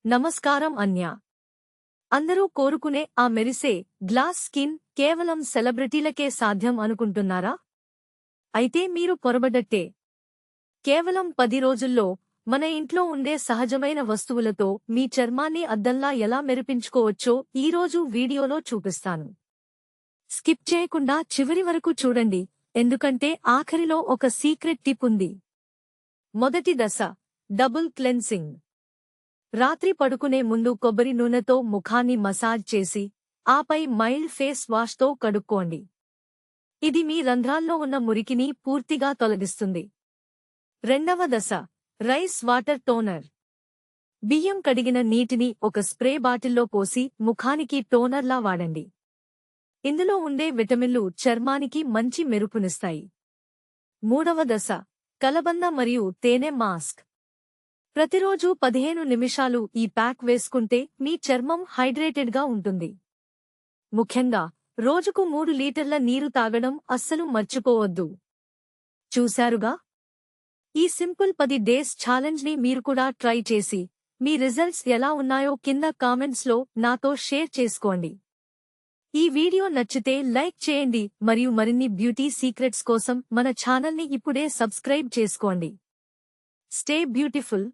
నమస్కారం అన్య. అందరూ కోరుకునే ఆ మెరిసే గ్లాస్ స్కిన్ కేవలం సెలబ్రిటీలకే సాధ్యం అనుకుంటున్నారా? అయితే మీరు పొరబడ్డట్టే. కేవలం 10 రోజుల్లో మన ఇంట్లో ఉండే సహజమైన వస్తువులతో మీ చర్మాన్ని అద్దంలా ఎలా మెరిపించుకోవచ్చో ఈరోజు వీడియోలో చూపిస్తాను. స్కిప్ చేయకుండా చివరి వరకు చూడండి, ఎందుకంటే ఆఖరిలో ఒక సీక్రెట్ టిప్ ఉంది. మొదటి దశ, డబుల్ క్లెన్సింగ్. రాత్రి పడుకునే ముందు కొబ్బరి నూనెతో ముఖాన్ని మసాజ్ చేసి, ఆపై మైల్డ్ ఫేస్ వాష్తో కడుక్కోండి. ఇది మీ రంధ్రాల్లో ఉన్న మురికిని పూర్తిగా తొలగిస్తుంది. రెండవ దశ, రైస్ వాటర్ టోనర్. బియ్యం కడిగిన నీటిని ఒక స్ప్రే బాటిల్లో పోసి ముఖానికి టోనర్లా వాడండి. ఇందులో ఉండే విటమిన్లు చర్మానికి మంచి మెరుపునిస్తాయి. మూడవ దశ, కలబంద మరియు తేనె మాస్క్. ప్రతిరోజు 15 నిమిషాలు ఈ ప్యాక్ వేసుకుంటే మీ చర్మం హైడ్రేటెడ్గా ఉంటుంది. ముఖ్యంగా రోజుకు 3 లీటర్ల నీరు తాగడం అస్సలు మర్చిపోవద్దు. చూశారుగా, ఈ సింపుల్ 10 డేస్ ఛాలెంజ్ని మీరు కూడా ట్రై చేసి మీ రిజల్ట్స్ ఎలా ఉన్నాయో కింద కామెంట్స్లో నాతో షేర్ చేసుకోండి. ఈ వీడియో నచ్చితే లైక్ చేయండి మరియు మరిన్ని బ్యూటీ సీక్రెట్స్ కోసం మన ఛానల్ని ఇప్పుడే సబ్స్క్రైబ్ చేసుకోండి. Stay beautiful.